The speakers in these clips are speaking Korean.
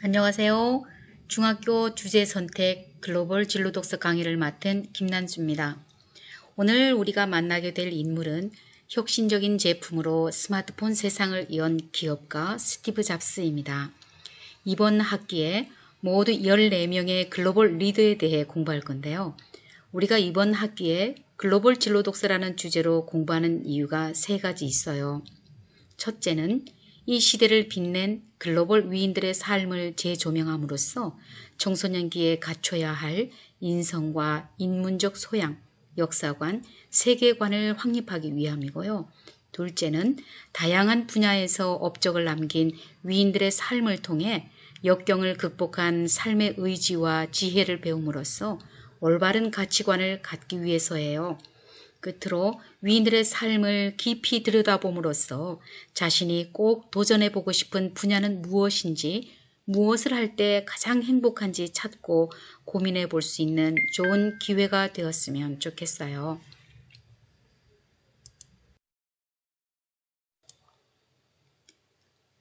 안녕하세요. 중학교 주제 선택 글로벌 진로 독서 강의를 맡은 김난주입니다. 오늘 우리가 만나게 될 인물은 혁신적인 제품으로 스마트폰 세상을 연 기업가 스티브 잡스입니다. 이번 학기에 모두 14명의 글로벌 리더에 대해 공부할 건데요. 우리가 이번 학기에 글로벌 진로 독서라는 주제로 공부하는 이유가 세 가지 있어요. 첫째는 이 시대를 빛낸 글로벌 위인들의 삶을 재조명함으로써 청소년기에 갖춰야 할 인성과 인문적 소양, 역사관, 세계관을 확립하기 위함이고요. 둘째는 다양한 분야에서 업적을 남긴 위인들의 삶을 통해 역경을 극복한 삶의 의지와 지혜를 배움으로써 올바른 가치관을 갖기 위해서예요. 끝으로 위인들의 삶을 깊이 들여다봄으로써 자신이 꼭 도전해보고 싶은 분야는 무엇인지, 무엇을 할 때 가장 행복한지 찾고 고민해 볼 수 있는 좋은 기회가 되었으면 좋겠어요.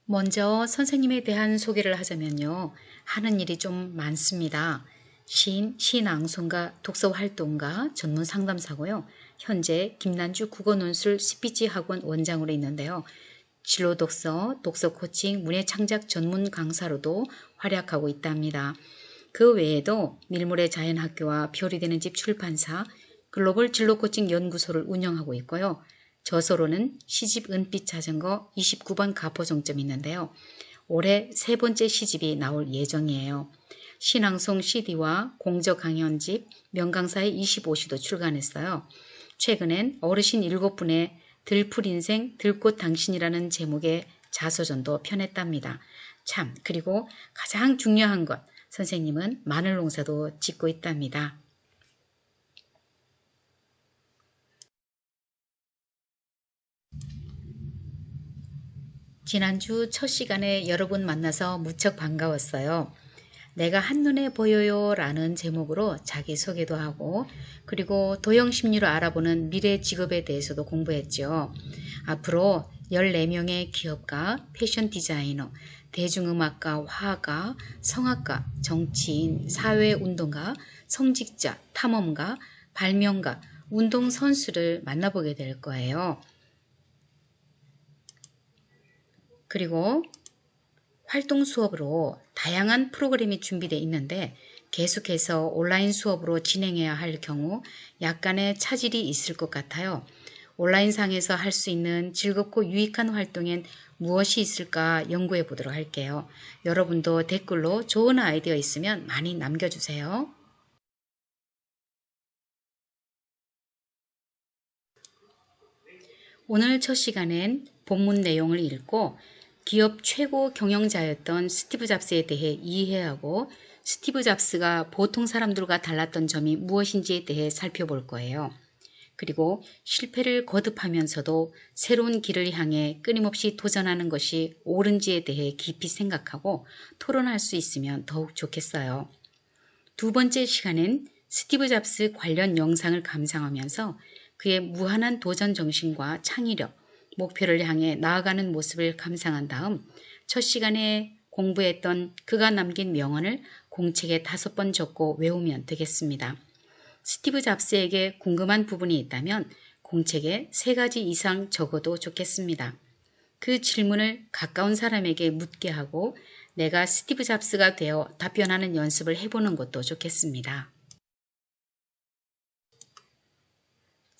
먼저 선생님에 대한 소개를 하자면요. 하는 일이 좀 많습니다. 시인, 시낭송가, 독서활동가, 전문 상담사고요. 현재 김난주 국어논술 스피치 학원 원장으로 있는데요. 진로 독서, 독서 코칭, 문예 창작 전문 강사로도 활약하고 있답니다. 그 외에도 밀물의 자연학교와 별이 되는 집 출판사, 글로벌 진로 코칭 연구소를 운영하고 있고요. 저서로는 시집 은빛 자전거 29번 가포정점이 있는데요. 올해 세 번째 시집이 나올 예정이에요. 신앙송 CD와 공저 강연집 명강사의 25시도 출간했어요. 최근엔 어르신 7분의 들풀 인생 들꽃 당신이라는 제목의 자서전도 펴냈답니다. 참, 그리고 가장 중요한 것, 선생님은 마늘 농사도 짓고 있답니다. 지난주 첫 시간에 여러분 만나서 무척 반가웠어요. 내가 한눈에 보여요 라는 제목으로 자기소개도 하고 그리고 도형심리로 알아보는 미래 직업에 대해서도 공부했죠. 앞으로 14명의 기업가, 패션 디자이너, 대중음악가, 화가, 성악가, 정치인, 사회운동가, 성직자, 탐험가, 발명가, 운동선수를 만나보게 될 거예요. 그리고 활동 수업으로 다양한 프로그램이 준비되어 있는데 계속해서 온라인 수업으로 진행해야 할 경우 약간의 차질이 있을 것 같아요. 온라인상에서 할 수 있는 즐겁고 유익한 활동엔 무엇이 있을까 연구해 보도록 할게요. 여러분도 댓글로 좋은 아이디어 있으면 많이 남겨주세요. 오늘 첫 시간엔 본문 내용을 읽고 기업 최고 경영자였던 스티브 잡스에 대해 이해하고 스티브 잡스가 보통 사람들과 달랐던 점이 무엇인지에 대해 살펴볼 거예요. 그리고 실패를 거듭하면서도 새로운 길을 향해 끊임없이 도전하는 것이 옳은지에 대해 깊이 생각하고 토론할 수 있으면 더욱 좋겠어요. 두 번째 시간엔 스티브 잡스 관련 영상을 감상하면서 그의 무한한 도전 정신과 창의력, 목표를 향해 나아가는 모습을 감상한 다음 첫 시간에 공부했던 그가 남긴 명언을 공책에 5번 적고 외우면 되겠습니다. 스티브 잡스에게 궁금한 부분이 있다면 공책에 3가지 이상 적어도 좋겠습니다. 그 질문을 가까운 사람에게 묻게 하고 내가 스티브 잡스가 되어 답변하는 연습을 해보는 것도 좋겠습니다.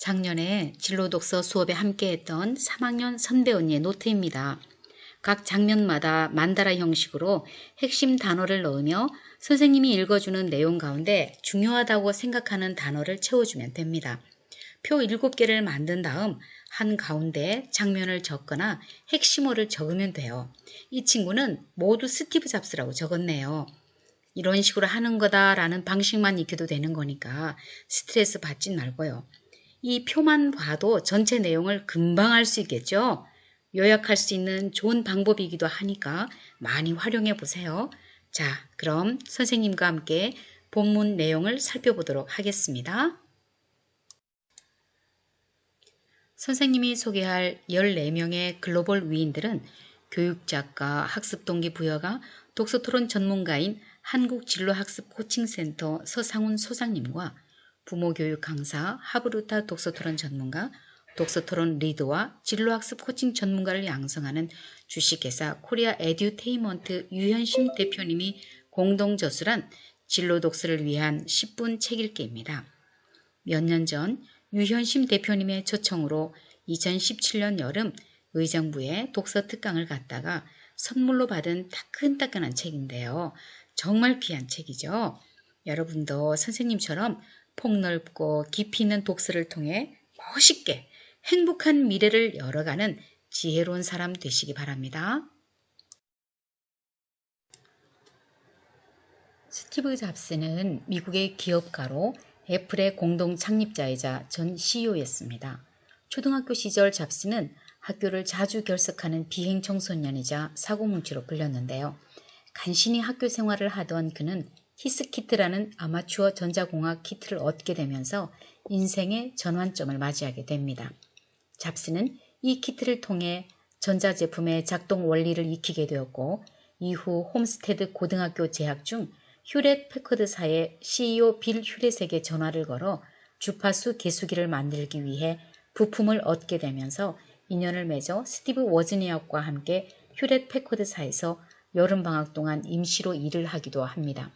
작년에 진로독서 수업에 함께했던 3학년 선배 언니의 노트입니다. 각 장면마다 만다라 형식으로 핵심 단어를 넣으며 선생님이 읽어주는 내용 가운데 중요하다고 생각하는 단어를 채워주면 됩니다. 표 7개를 만든 다음 한 가운데 장면을 적거나 핵심어를 적으면 돼요. 이 친구는 모두 스티브 잡스라고 적었네요. 이런 식으로 하는 거다라는 방식만 익혀도 되는 거니까 스트레스 받지 말고요. 이 표만 봐도 전체 내용을 금방 알 수 있겠죠? 요약할 수 있는 좋은 방법이기도 하니까 많이 활용해 보세요. 자, 그럼 선생님과 함께 본문 내용을 살펴보도록 하겠습니다. 선생님이 소개할 14명의 글로벌 위인들은 교육작가, 학습동기부여가, 독서토론 전문가인 한국진로학습 코칭센터 서상훈 소장님과 부모교육 강사 하브루타 독서토론 전문가, 독서토론 리더와 진로학습 코칭 전문가를 양성하는 주식회사 코리아 에듀테인먼트 유현심 대표님이 공동 저술한 진로 독서를 위한 10분 책 읽기입니다. 몇 년 전 유현심 대표님의 초청으로 2017년 여름 의정부에 독서 특강을 갔다가 선물로 받은 따끈따끈한 책인데요. 정말 귀한 책이죠. 여러분도 선생님처럼 폭넓고 깊이 있는 독서를 통해 멋있게 행복한 미래를 열어가는 지혜로운 사람 되시기 바랍니다. 스티브 잡스는 미국의 기업가로 애플의 공동 창립자이자 전 CEO였습니다. 초등학교 시절 잡스는 학교를 자주 결석하는 비행 청소년이자 사고뭉치로 불렸는데요. 간신히 학교 생활을 하던 그는 히스키트라는 아마추어 전자공학 키트를 얻게 되면서 인생의 전환점을 맞이하게 됩니다. 잡스는 이 키트를 통해 전자제품의 작동 원리를 익히게 되었고 이후 홈스테드 고등학교 재학 중 휴렛 패커드사의 CEO 빌 휴렛에게 전화를 걸어 주파수 계수기를 만들기 위해 부품을 얻게 되면서 인연을 맺어 스티브 워즈니악과 함께 휴렛 패커드사에서 여름방학 동안 임시로 일을 하기도 합니다.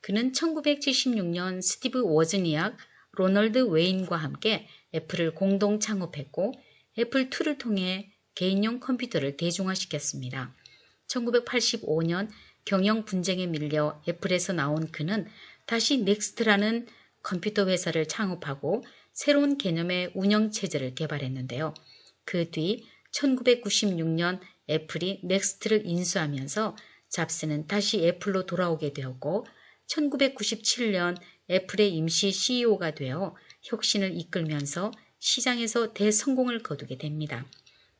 그는 1976년 스티브 워즈니악, 로널드 웨인과 함께 애플을 공동 창업했고 애플2를 통해 개인용 컴퓨터를 대중화시켰습니다. 1985년 경영 분쟁에 밀려 애플에서 나온 그는 다시 넥스트라는 컴퓨터 회사를 창업하고 새로운 개념의 운영체제를 개발했는데요. 그 뒤 1996년 애플이 넥스트를 인수하면서 잡스는 다시 애플로 돌아오게 되었고 1997년 애플의 임시 CEO가 되어 혁신을 이끌면서 시장에서 대성공을 거두게 됩니다.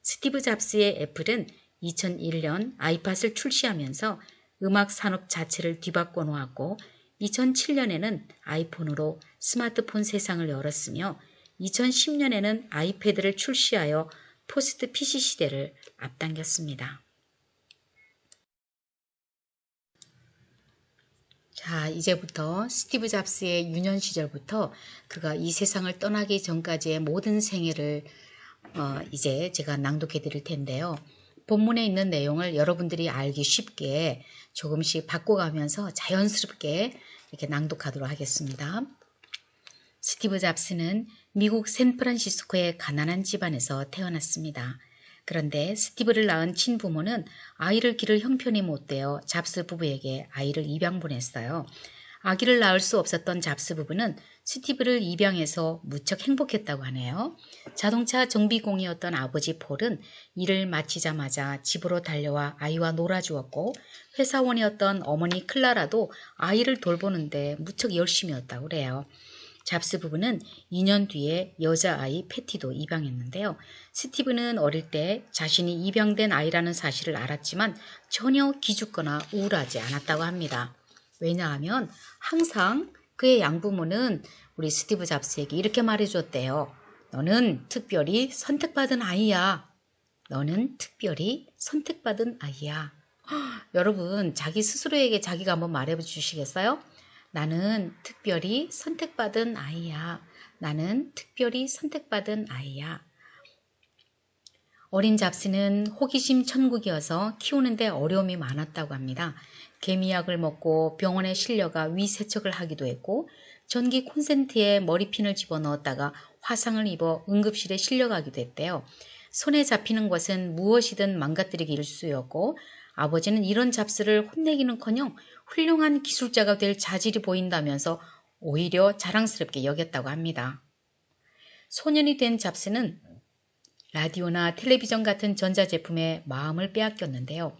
스티브 잡스의 애플은 2001년 아이팟을 출시하면서 음악 산업 자체를 뒤바꿔 놓았고 2007년에는 아이폰으로 스마트폰 세상을 열었으며 2010년에는 아이패드를 출시하여 포스트 PC 시대를 앞당겼습니다. 자, 이제부터 스티브 잡스의 유년 시절부터 그가 이 세상을 떠나기 전까지의 모든 생애를 이제 제가 낭독해 드릴 텐데요. 본문에 있는 내용을 여러분들이 알기 쉽게 조금씩 바꿔가면서 자연스럽게 이렇게 낭독하도록 하겠습니다. 스티브 잡스는 미국 샌프란시스코의 가난한 집안에서 태어났습니다. 그런데 스티브를 낳은 친부모는 아이를 기를 형편이 못되어 잡스 부부에게 아이를 입양 보냈어요. 아기를 낳을 수 없었던 잡스 부부는 스티브를 입양해서 무척 행복했다고 하네요. 자동차 정비공이었던 아버지 폴은 일을 마치자마자 집으로 달려와 아이와 놀아주었고 회사원이었던 어머니 클라라도 아이를 돌보는데 무척 열심이었다고 그래요. 잡스 부부는 2년 뒤에 여자아이 패티도 입양했는데요. 스티브는 어릴 때 자신이 입양된 아이라는 사실을 알았지만 전혀 기죽거나 우울하지 않았다고 합니다. 왜냐하면 항상 그의 양부모는 우리 스티브 잡스에게 이렇게 말해줬대요. 너는 특별히 선택받은 아이야. 너는 특별히 선택받은 아이야. 여러분, 자기 스스로에게 자기가 한번 말해 주시겠어요? 나는 특별히 선택받은 아이야. 나는 특별히 선택받은 아이야. 어린 잡스는 호기심 천국이어서 키우는데 어려움이 많았다고 합니다. 개미약을 먹고 병원에 실려가 위세척을 하기도 했고 전기 콘센트에 머리핀을 집어넣었다가 화상을 입어 응급실에 실려가기도 했대요. 손에 잡히는 것은 무엇이든 망가뜨리기 일쑤였고 아버지는 이런 잡스를 혼내기는커녕 훌륭한 기술자가 될 자질이 보인다면서 오히려 자랑스럽게 여겼다고 합니다. 소년이 된 잡스는 라디오나 텔레비전 같은 전자제품에 마음을 빼앗겼는데요.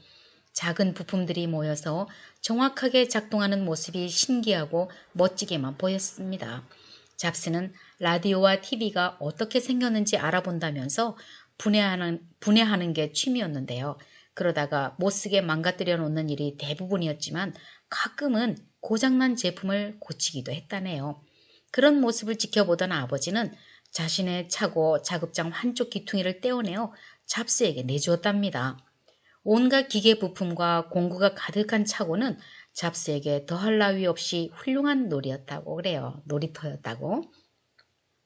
작은 부품들이 모여서 정확하게 작동하는 모습이 신기하고 멋지게만 보였습니다. 잡스는 라디오와 TV가 어떻게 생겼는지 알아본다면서 분해하는 게 취미였는데요. 그러다가 못쓰게 망가뜨려 놓는 일이 대부분이었지만 가끔은 고장난 제품을 고치기도 했다네요. 그런 모습을 지켜보던 아버지는 자신의 차고 자급장 한쪽 귀퉁이를 떼어내어 잡스에게 내주었답니다. 온갖 기계 부품과 공구가 가득한 차고는 잡스에게 더할 나위 없이 훌륭한 놀이였다고 그래요. 놀이터였다고.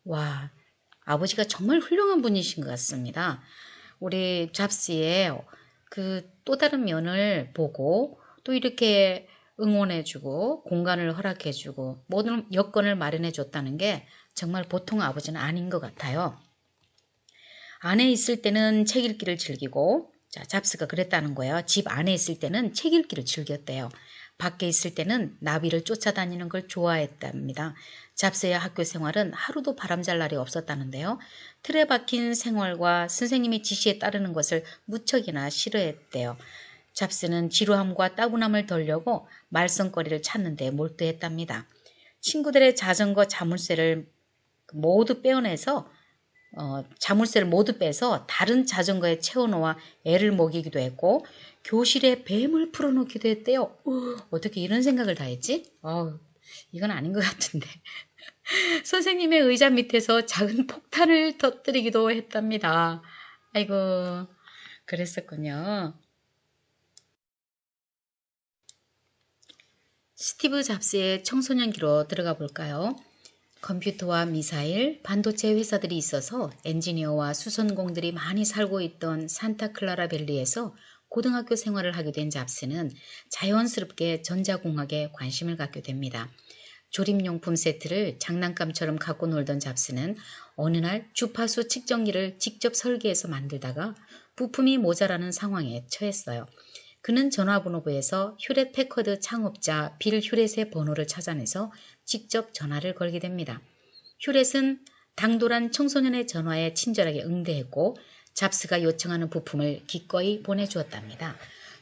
와, 아버지가 정말 훌륭한 분이신 것 같습니다. 우리 잡스의 그 또 다른 면을 보고 또 이렇게 응원해주고 공간을 허락해주고 모든 여건을 마련해줬다는 게 정말 보통 아버지는 아닌 것 같아요. 안에 있을 때는 책 읽기를 즐기고, 자, 잡스가 그랬다는 거예요. 집 안에 있을 때는 책 읽기를 즐겼대요. 밖에 있을 때는 나비를 쫓아다니는 걸 좋아했답니다. 잡스의 학교 생활은 하루도 바람잘 날이 없었다는데요. 틀에 박힌 생활과 선생님의 지시에 따르는 것을 무척이나 싫어했대요. 잡스는 지루함과 따분함을 덜려고 말썽거리를 찾는 데 몰두했답니다. 친구들의 자전거 자물쇠를 모두 빼어내서 자물쇠를 모두 빼서 다른 자전거에 채워놓아 애를 먹이기도 했고 교실에 뱀을 풀어놓기도 했대요. 어떻게 이런 생각을 다 했지? 이건 아닌 것 같은데. 선생님의 의자 밑에서 작은 폭탄을 터뜨리기도 했답니다. 아이고, 그랬었군요. 스티브 잡스의 청소년기로 들어가 볼까요? 컴퓨터와 미사일, 반도체 회사들이 있어서 엔지니어와 수선공들이 많이 살고 있던 산타클라라 밸리에서 고등학교 생활을 하게 된 잡스는 자연스럽게 전자공학에 관심을 갖게 됩니다. 조립용품 세트를 장난감처럼 갖고 놀던 잡스는 어느 날 주파수 측정기를 직접 설계해서 만들다가 부품이 모자라는 상황에 처했어요. 그는 전화번호부에서 휴렛 패커드 창업자 빌 휴렛의 번호를 찾아내서 직접 전화를 걸게 됩니다. 휴렛은 당돌한 청소년의 전화에 친절하게 응대했고 잡스가 요청하는 부품을 기꺼이 보내주었답니다.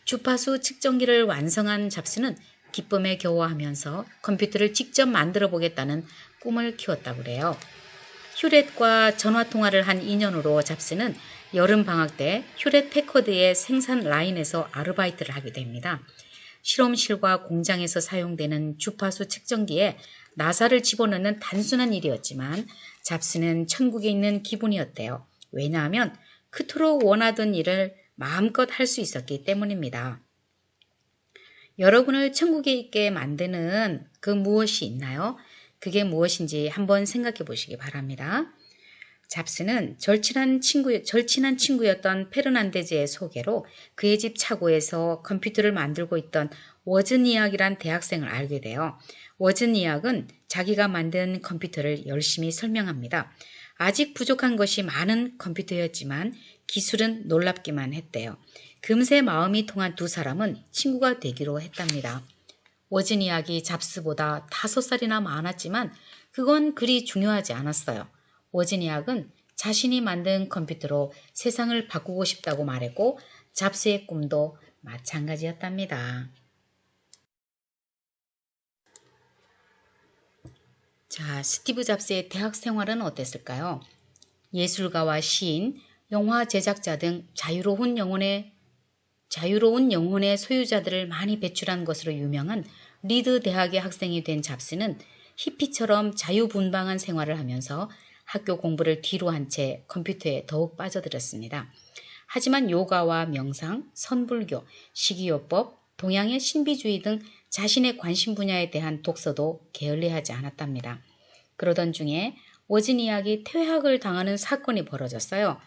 주파수 측정기를 완성한 잡스는 기쁨에 겨워하면서 컴퓨터를 직접 만들어 보겠다는 꿈을 키웠다고 그래요. 휴렛과 전화통화를 한 인연으로 잡스는 여름방학 때 휴렛 패커드의 생산 라인에서 아르바이트를 하게 됩니다. 실험실과 공장에서 사용되는 주파수 측정기에 나사를 집어넣는 단순한 일이었지만 잡스는 천국에 있는 기분이었대요. 왜냐하면 그토록 원하던 일을 마음껏 할 수 있었기 때문입니다. 여러분을 천국에 있게 만드는 그 무엇이 있나요? 그게 무엇인지 한번 생각해 보시기 바랍니다. 잡스는 절친한 친구였던 페르난데즈의 소개로 그의 집 차고에서 컴퓨터를 만들고 있던 워즈니악이란 대학생을 알게 돼요. 워즈니악은 자기가 만든 컴퓨터를 열심히 설명합니다. 아직 부족한 것이 많은 컴퓨터였지만 기술은 놀랍기만 했대요. 금세 마음이 통한 두 사람은 친구가 되기로 했답니다. 워즈니악이 잡스보다 5살이나 많았지만 그건 그리 중요하지 않았어요. 워즈니악은 자신이 만든 컴퓨터로 세상을 바꾸고 싶다고 말했고 잡스의 꿈도 마찬가지였답니다. 자, 스티브 잡스의 대학 생활은 어땠을까요? 예술가와 시인, 영화 제작자 등 자유로운 영혼의 소유자들을 많이 배출한 것으로 유명한 리드 대학의 학생이 된 잡스는 히피처럼 자유분방한 생활을 하면서 학교 공부를 뒤로 한 채 컴퓨터에 더욱 빠져들었습니다. 하지만 요가와 명상, 선불교, 식이요법, 동양의 신비주의 등 자신의 관심 분야에 대한 독서도 게을리하지 않았답니다. 그러던 중에 워즈니악이 퇴학을 당하는 사건이 벌어졌어요.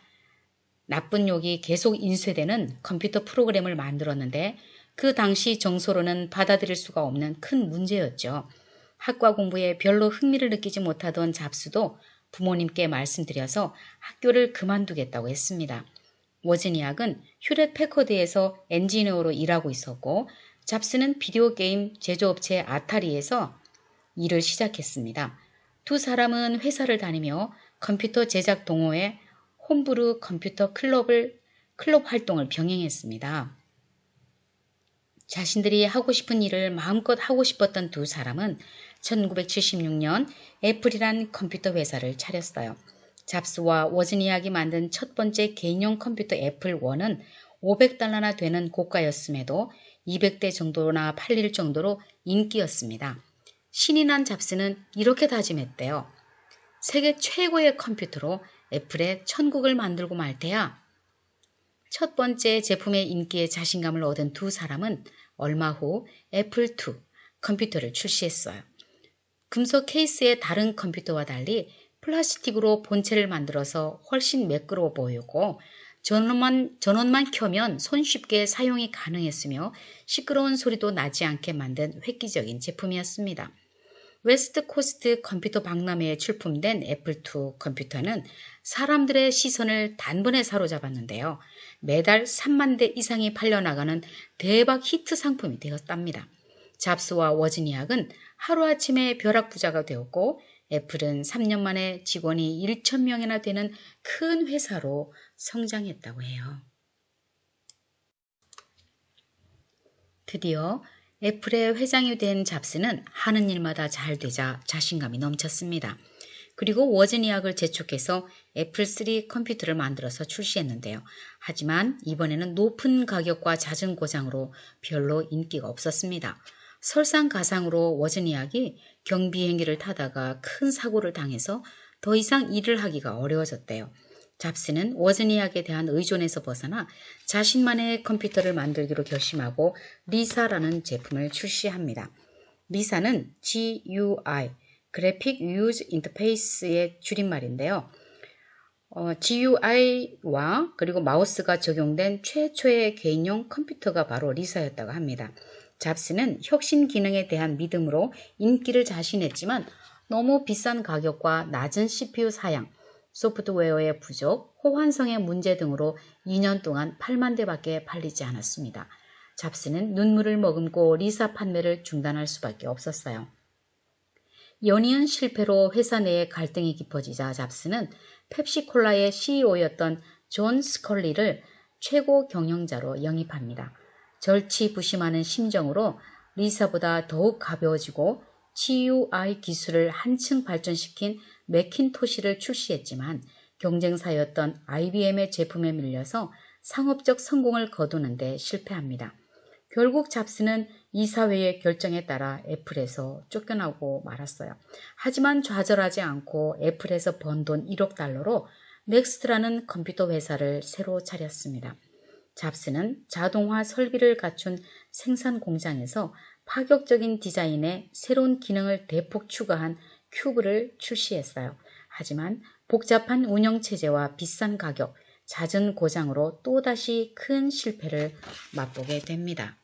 나쁜 욕이 계속 인쇄되는 컴퓨터 프로그램을 만들었는데 그 당시 정서로는 받아들일 수가 없는 큰 문제였죠. 학과 공부에 별로 흥미를 느끼지 못하던 잡스도 부모님께 말씀드려서 학교를 그만두겠다고 했습니다. 워즈니악은 휴렛 패커드에서 엔지니어로 일하고 있었고 잡스는 비디오 게임 제조업체 아타리에서 일을 시작했습니다. 두 사람은 회사를 다니며 컴퓨터 제작 동호회 홈브루 컴퓨터 클럽 활동을 병행했습니다. 자신들이 하고 싶은 일을 마음껏 하고 싶었던 두 사람은 1976년 애플이란 컴퓨터 회사를 차렸어요. 잡스와 워즈니악이 만든 첫 번째 개인용 컴퓨터 애플 1은 $500나 되는 고가였음에도 200대 정도나 팔릴 정도로 인기였습니다. 신이 난 잡스는 이렇게 다짐했대요. 세계 최고의 컴퓨터로 애플의 천국을 만들고 말 테야. 첫 번째 제품의 인기에 자신감을 얻은 두 사람은 얼마 후 애플2 컴퓨터를 출시했어요. 금속 케이스의 다른 컴퓨터와 달리 플라스틱으로 본체를 만들어서 훨씬 매끄러워 보이고 전원만 켜면 손쉽게 사용이 가능했으며 시끄러운 소리도 나지 않게 만든 획기적인 제품이었습니다. 웨스트 코스트 컴퓨터 박람회에 출품된 애플2 컴퓨터는 사람들의 시선을 단번에 사로잡았는데요. 매달 3만 대 이상이 팔려나가는 대박 히트 상품이 되었답니다. 잡스와 워즈니악은 하루아침에 벼락부자가 되었고 애플은 3년 만에 직원이 1,000명이나 되는 큰 회사로 성장했다고 해요. 드디어 애플의 회장이 된 잡스는 하는 일마다 잘 되자 자신감이 넘쳤습니다. 그리고 워즈니악을 재촉해서 애플3 컴퓨터를 만들어서 출시했는데요. 하지만 이번에는 높은 가격과 잦은 고장으로 별로 인기가 없었습니다. 설상가상으로 워즈니악이 경비 비행기를 타다가 큰 사고를 당해서 더 이상 일을 하기가 어려워졌대요. 잡스는 워즈니악에 대한 의존에서 벗어나 자신만의 컴퓨터를 만들기로 결심하고 리사라는 제품을 출시합니다. 리사는 GUI, Graphic User Interface의 줄임말인데요. GUI와 그리고 마우스가 적용된 최초의 개인용 컴퓨터가 바로 리사였다고 합니다. 잡스는 혁신 기능에 대한 믿음으로 인기를 자신했지만 너무 비싼 가격과 낮은 CPU 사양, 소프트웨어의 부족, 호환성의 문제 등으로 2년 동안 8만 대밖에 팔리지 않았습니다. 잡스는 눈물을 머금고 리사 판매를 중단할 수밖에 없었어요. 연이은 실패로 회사 내에 갈등이 깊어지자 잡스는 펩시콜라의 CEO였던 존 스컬리를 최고 경영자로 영입합니다. 절치부심하는 심정으로 리사보다 더욱 가벼워지고 GUI 기술을 한층 발전시킨 매킨토시를 출시했지만 경쟁사였던 IBM의 제품에 밀려서 상업적 성공을 거두는데 실패합니다. 결국 잡스는 이사회의 결정에 따라 애플에서 쫓겨나고 말았어요. 하지만 좌절하지 않고 애플에서 번 돈 1억 달러로 넥스트라는 컴퓨터 회사를 새로 차렸습니다. 잡스는 자동화 설비를 갖춘 생산 공장에서 파격적인 디자인에 새로운 기능을 대폭 추가한 큐브를 출시했어요. 하지만 복잡한 운영체제와 비싼 가격, 잦은 고장으로 또다시 큰 실패를 맛보게 됩니다.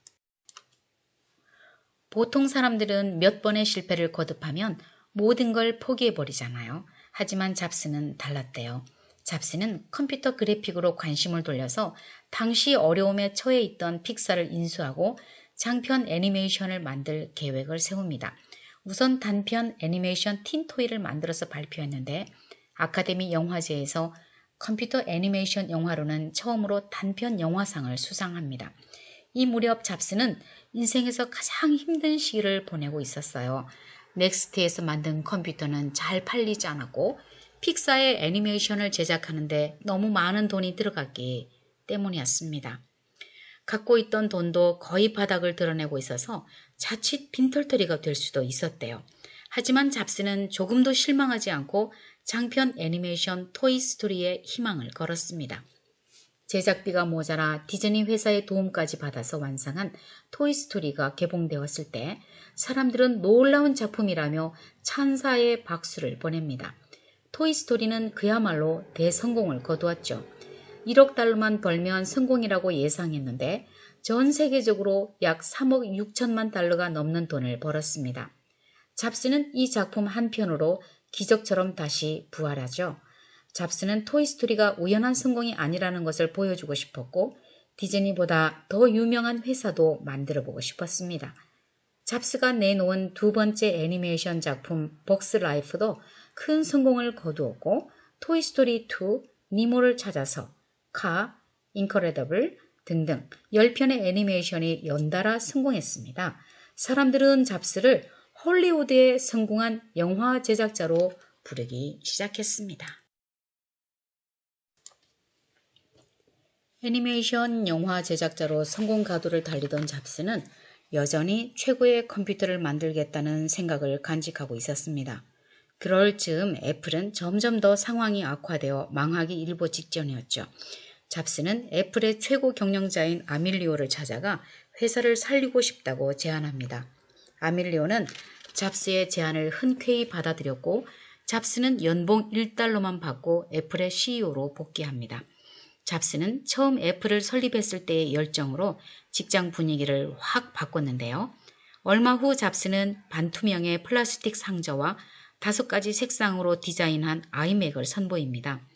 보통 사람들은 몇 번의 실패를 거듭하면 모든 걸 포기해버리잖아요. 하지만 잡스는 달랐대요. 잡스는 컴퓨터 그래픽으로 관심을 돌려서 당시 어려움에 처해 있던 픽사를 인수하고 장편 애니메이션을 만들 계획을 세웁니다. 우선 단편 애니메이션 틴토이를 만들어서 발표했는데 아카데미 영화제에서 컴퓨터 애니메이션 영화로는 처음으로 단편 영화상을 수상합니다. 이 무렵 잡스는 인생에서 가장 힘든 시기를 보내고 있었어요. 넥스트에서 만든 컴퓨터는 잘 팔리지 않았고 픽사의 애니메이션을 제작하는데 너무 많은 돈이 들어갔기 때문이었습니다. 갖고 있던 돈도 거의 바닥을 드러내고 있어서 자칫 빈털터리가 될 수도 있었대요. 하지만 잡스는 조금도 실망하지 않고 장편 애니메이션 토이스토리에 희망을 걸었습니다. 제작비가 모자라 디즈니 회사의 도움까지 받아서 완성한 토이스토리가 개봉되었을 때 사람들은 놀라운 작품이라며 찬사의 박수를 보냅니다. 토이스토리는 그야말로 대성공을 거두었죠. 1억 달러만 벌면 성공이라고 예상했는데 전 세계적으로 약 3억 6천만 달러가 넘는 돈을 벌었습니다. 잡스는 이 작품 한 편으로 기적처럼 다시 부활하죠. 잡스는 토이스토리가 우연한 성공이 아니라는 것을 보여주고 싶었고 디즈니보다 더 유명한 회사도 만들어보고 싶었습니다. 잡스가 내놓은 두 번째 애니메이션 작품 벅스 라이프도 큰 성공을 거두었고 토이스토리 2, 니모를 찾아서, 카, 인커레더블 등등 10편의 애니메이션이 연달아 성공했습니다. 사람들은 잡스를 헐리우드의 성공한 영화 제작자로 부르기 시작했습니다. 애니메이션 영화 제작자로 성공 가도를 달리던 잡스는 여전히 최고의 컴퓨터를 만들겠다는 생각을 간직하고 있었습니다. 그럴 즈음 애플은 점점 더 상황이 악화되어 망하기 일보 직전이었죠. 잡스는 애플의 최고 경영자인 아밀리오를 찾아가 회사를 살리고 싶다고 제안합니다. 아밀리오는 잡스의 제안을 흔쾌히 받아들였고 잡스는 연봉 1달러만 받고 애플의 CEO로 복귀합니다. 잡스는 처음 애플을 설립했을 때의 열정으로 직장 분위기를 확 바꿨는데요. 얼마 후 잡스는 반투명의 플라스틱 상자와 5가지 색상으로 디자인한 아이맥을 선보입니다.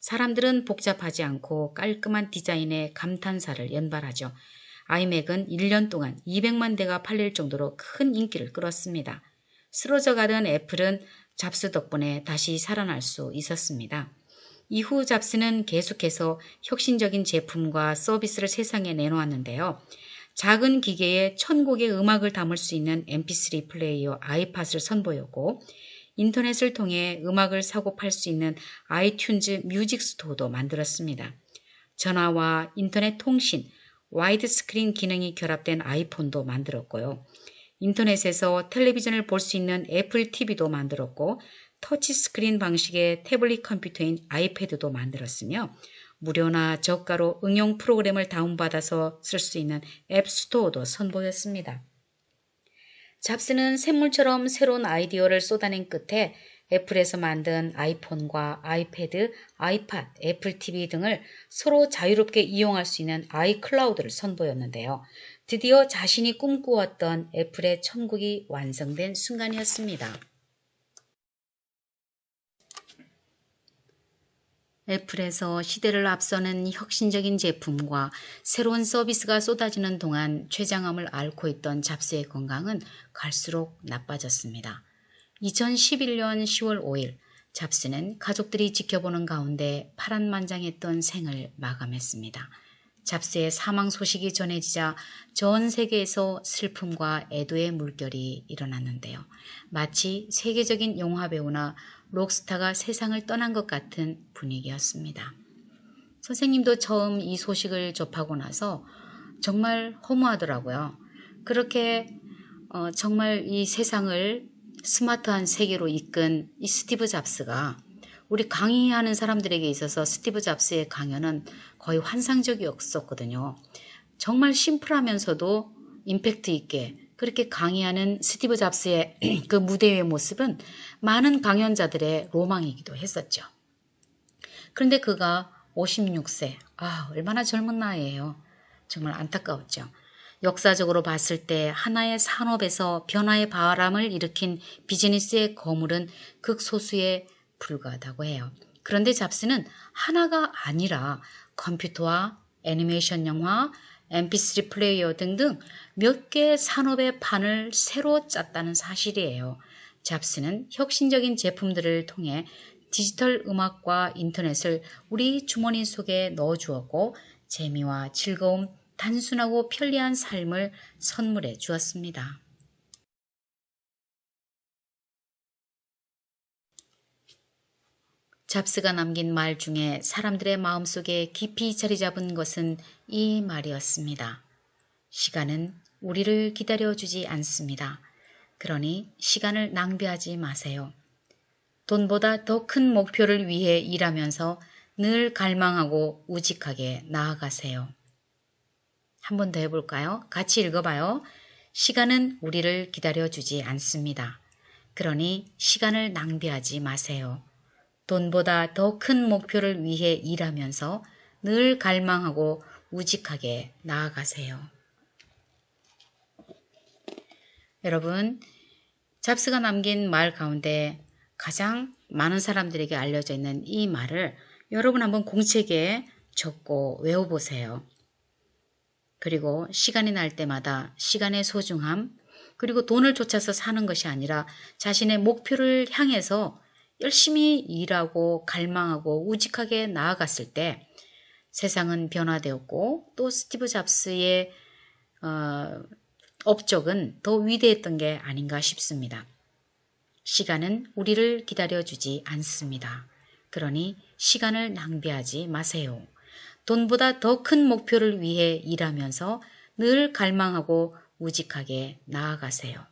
사람들은 복잡하지 않고 깔끔한 디자인에 감탄사를 연발하죠. 아이맥은 1년 동안 200만 대가 팔릴 정도로 큰 인기를 끌었습니다. 쓰러져가던 애플은 잡스 덕분에 다시 살아날 수 있었습니다. 이후 잡스는 계속해서 혁신적인 제품과 서비스를 세상에 내놓았는데요. 작은 기계에 1000곡의 음악을 담을 수 있는 mp3 플레이어 아이팟을 선보였고 인터넷을 통해 음악을 사고 팔 수 있는 아이튠즈 뮤직 스토어도 만들었습니다. 전화와 인터넷 통신, 와이드 스크린 기능이 결합된 아이폰도 만들었고요. 인터넷에서 텔레비전을 볼 수 있는 애플 TV도 만들었고 터치스크린 방식의 태블릿 컴퓨터인 아이패드도 만들었으며 무료나 저가로 응용 프로그램을 다운받아서 쓸 수 있는 앱스토어도 선보였습니다. 잡스는 샘물처럼 새로운 아이디어를 쏟아낸 끝에 애플에서 만든 아이폰과 아이패드, 아이팟, 애플 TV 등을 서로 자유롭게 이용할 수 있는 아이클라우드를 선보였는데요. 드디어 자신이 꿈꾸었던 애플의 천국이 완성된 순간이었습니다. 애플에서 시대를 앞서는 혁신적인 제품과 새로운 서비스가 쏟아지는 동안 췌장암을 앓고 있던 잡스의 건강은 갈수록 나빠졌습니다. 2011년 10월 5일 잡스는 가족들이 지켜보는 가운데 파란만장했던 생을 마감했습니다. 잡스의 사망 소식이 전해지자 전 세계에서 슬픔과 애도의 물결이 일어났는데요. 마치 세계적인 영화배우나 록스타가 세상을 떠난 것 같은 분위기였습니다. 선생님도 처음 이 소식을 접하고 나서 정말 허무하더라고요. 그렇게 정말 이 세상을 스마트한 세계로 이끈 이 스티브 잡스가 우리 강의하는 사람들에게 있어서 스티브 잡스의 강연은 거의 환상적이었었거든요. 정말 심플하면서도 임팩트 있게 그렇게 강의하는 스티브 잡스의 그 무대의 모습은 많은 강연자들의 로망이기도 했었죠. 그런데 그가 56세, 얼마나 젊은 나이예요. 정말 안타까웠죠. 역사적으로 봤을 때 하나의 산업에서 변화의 바람을 일으킨 비즈니스의 거물은 극소수에 불과하다고 해요. 그런데 잡스는 하나가 아니라 컴퓨터와 애니메이션 영화, mp3 플레이어 등등 몇 개의 산업의 판을 새로 짰다는 사실이에요. 잡스는 혁신적인 제품들을 통해 디지털 음악과 인터넷을 우리 주머니 속에 넣어주었고 재미와 즐거움, 단순하고 편리한 삶을 선물해 주었습니다. 잡스가 남긴 말 중에 사람들의 마음속에 깊이 자리 잡은 것은 이 말이었습니다. 시간은 우리를 기다려주지 않습니다. 그러니 시간을 낭비하지 마세요. 돈보다 더 큰 목표를 위해 일하면서 늘 갈망하고 우직하게 나아가세요. 한 번 더 해볼까요? 같이 읽어봐요. 시간은 우리를 기다려주지 않습니다. 그러니 시간을 낭비하지 마세요. 돈보다 더 큰 목표를 위해 일하면서 늘 갈망하고 우직하게 나아가세요. 여러분, 잡스가 남긴 말 가운데 가장 많은 사람들에게 알려져 있는 이 말을 여러분 한번 공책에 적고 외워보세요. 그리고 시간이 날 때마다 시간의 소중함, 그리고 돈을 쫓아서 사는 것이 아니라 자신의 목표를 향해서 열심히 일하고 갈망하고 우직하게 나아갔을 때 세상은 변화되었고 또 스티브 잡스의 업적은 더 위대했던 게 아닌가 싶습니다. 시간은 우리를 기다려주지 않습니다. 그러니 시간을 낭비하지 마세요. 돈보다 더 큰 목표를 위해 일하면서 늘 갈망하고 우직하게 나아가세요.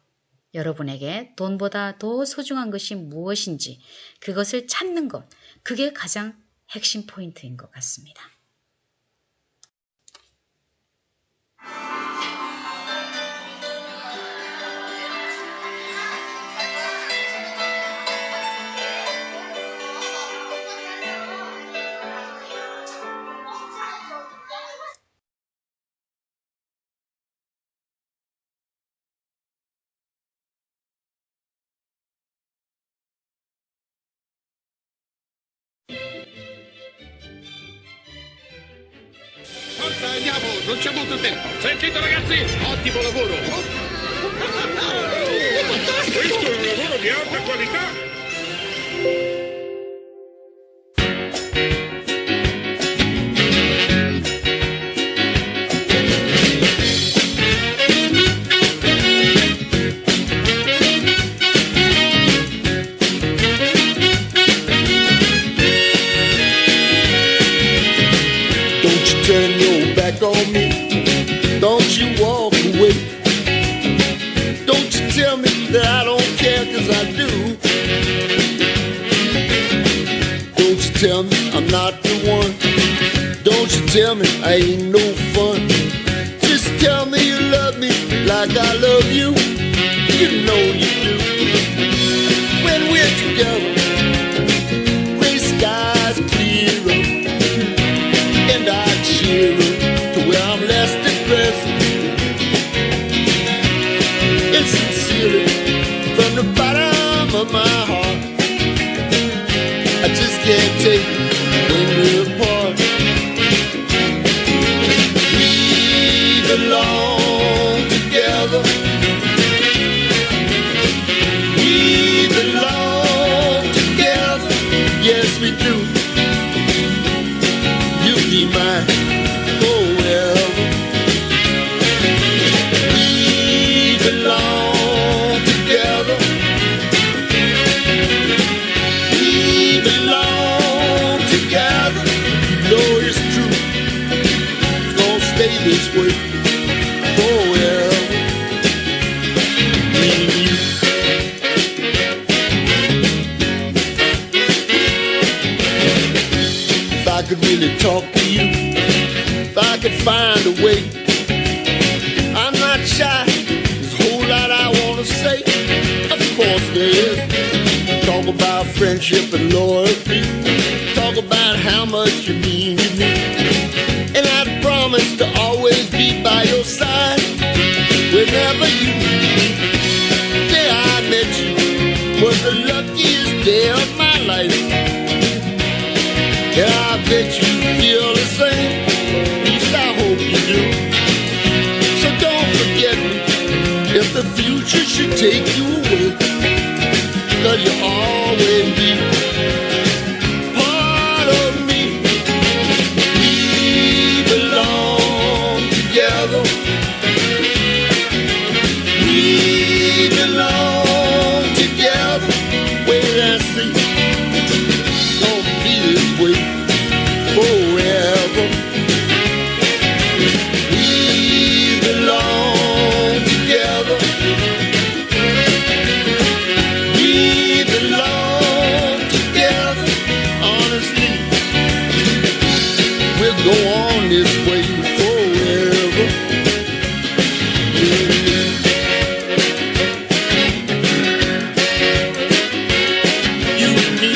여러분에게 돈보다 더 소중한 것이 무엇인지 그것을 찾는 것, 그게 가장 핵심 포인트인 것 같습니다. andiamo, non c'è molto tempo. Sentite ragazzi, ottimo lavoro. Questo è un lavoro di alta qualità. Turn your back on me, don't you walk away. Don't you tell me that I don't care, 'cause I do. Don't you tell me I'm not the one. Don't you tell me I ain't no fun. Just tell me you love me like I love you. You know you do. When we're together, gray skies clear up, and I cheer up to where I'm less depressed. And sincerely, from the bottom of my heart, I just can't take it when we're apart. We belong together. We belong together. Yes, we do. You'll be mine forever. We belong together. We belong together. You know it's true. It's gonna stay this way forever. Me and you. If I could really talk to you, if I could find a way, I'm not shy, there's a whole lot I wanna say. Of course there is. Talk about friendship and loyalty, talk about how much you mean to me, and I promise to always be by your side whenever you need me. The day I met you was the luckiest day of my life, and I bet you feel the same. At least I hope you do. So don't forget me if the future should take you away, 'cause you'll always be part of me. We belong together. We belong together. Wait and see. Don't be this way forever. We belong together. We belong together. Honestly, we'll go on this way forever. You and me.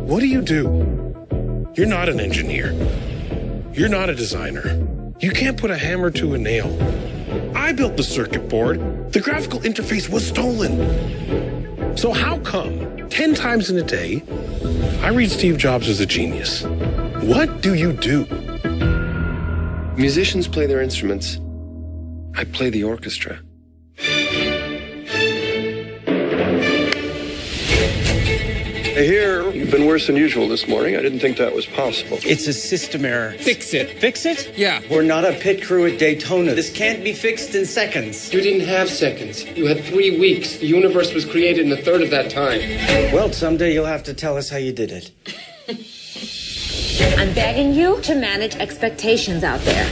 What do you do? You're not an engineer. You're not a designer. You can't put a hammer to a nail. I built the circuit board. The graphical interface was stolen. So how come 10 times in a day, I read Steve Jobs as a genius? What do you do? Musicians play their instruments. I play the orchestra. I hear you've been worse than usual this morning. I didn't think that was possible. It's a system error. Fix it. Fix it? Yeah. We're not a pit crew at Daytona. This can't be fixed in seconds. You didn't have seconds. You had 3 weeks. The universe was created in a third of that time. Well, someday you'll have to tell us how you did it. I'm begging you to manage expectations out there.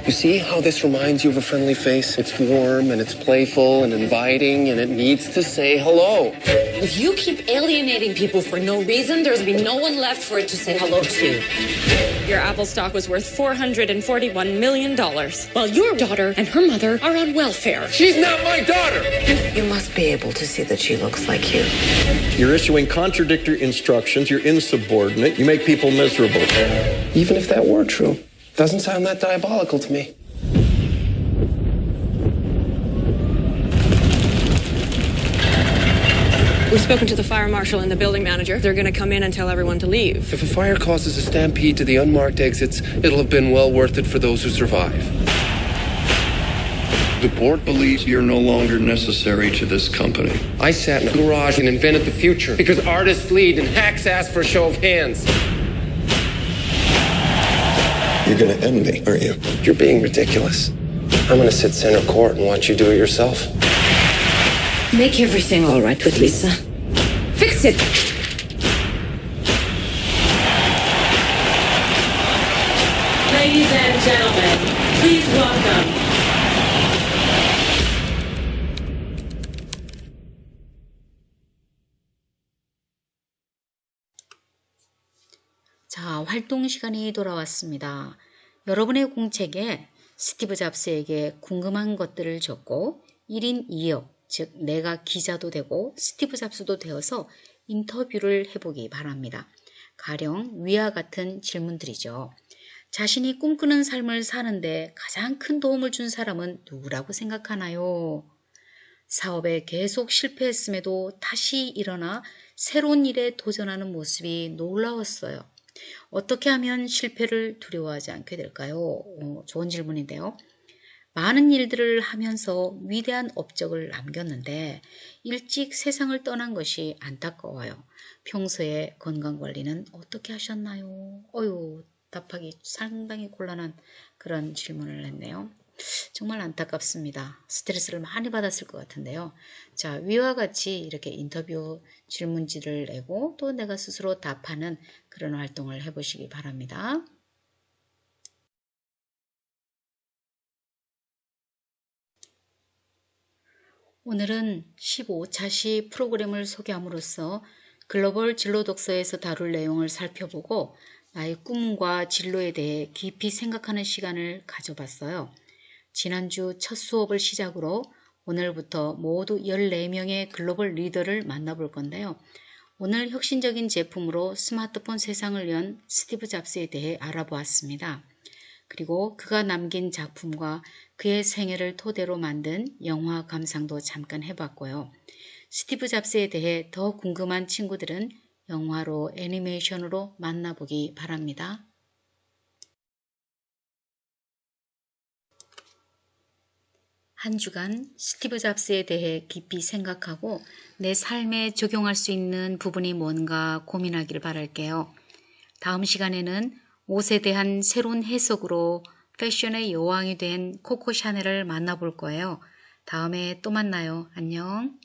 You see how this reminds you of a friendly face? It's warm and it's playful and inviting and it needs to say hello. If you keep alienating people for no reason, there's be no one left for it to say hello to. Your Apple stock was worth $441 million, while your daughter and her mother are on welfare. She's not my daughter! You must be able to see that she looks like you. You're issuing contradictory instructions. You're insubordinate. You make people miserable. Even if that were true, doesn't sound that diabolical to me. We've spoken to the fire marshal and the building manager. They're going to come in and tell everyone to leave. If a fire causes a stampede to the unmarked exits, it'll have been well worth it for those who survive. The board believes you're no longer necessary to this company. I sat in a garage and invented the future because artists lead and hacks ask for a show of hands. You're going to end me, aren't you? You're being ridiculous. I'm gonna sit center court and watch you do it yourself. Make everything all right with Lisa. Fix it. Ladies and gentlemen, please welcome. 자, 활동 시간이 돌아왔습니다. 여러분의 공책에 스티브 잡스에게 궁금한 것들을 적고 1인 2역, 즉 내가 기자도 되고 스티브 잡스도 되어서 인터뷰를 해보기 바랍니다. 가령 위와 같은 질문들이죠. 자신이 꿈꾸는 삶을 사는데 가장 큰 도움을 준 사람은 누구라고 생각하나요? 사업에 계속 실패했음에도 다시 일어나 새로운 일에 도전하는 모습이 놀라웠어요. 어떻게 하면 실패를 두려워하지 않게 될까요? 좋은 질문인데요. 많은 일들을 하면서 위대한 업적을 남겼는데 일찍 세상을 떠난 것이 안타까워요. 평소에 건강관리는 어떻게 하셨나요? 답하기 상당히 곤란한 그런 질문을 했네요. 정말 안타깝습니다. 스트레스를 많이 받았을 것 같은데요. 자, 위와 같이 이렇게 인터뷰 질문지를 내고 또 내가 스스로 답하는 그런 활동을 해보시기 바랍니다. 오늘은 15차시 프로그램을 소개함으로써 글로벌 진로 독서에서 다룰 내용을 살펴보고 나의 꿈과 진로에 대해 깊이 생각하는 시간을 가져봤어요. 지난주 첫 수업을 시작으로 오늘부터 모두 14명의 글로벌 리더를 만나볼 건데요. 오늘 혁신적인 제품으로 스마트폰 세상을 연 스티브 잡스에 대해 알아보았습니다. 그리고 그가 남긴 작품과 그의 생애를 토대로 만든 영화 감상도 잠깐 해봤고요. 스티브 잡스에 대해 더 궁금한 친구들은 영화로 애니메이션으로 만나보기 바랍니다. 한 주간 스티브 잡스에 대해 깊이 생각하고 내 삶에 적용할 수 있는 부분이 뭔가 고민하길 바랄게요. 다음 시간에는 옷에 대한 새로운 해석으로 패션의 여왕이 된 코코 샤넬을 만나볼 거예요. 다음에 또 만나요. 안녕.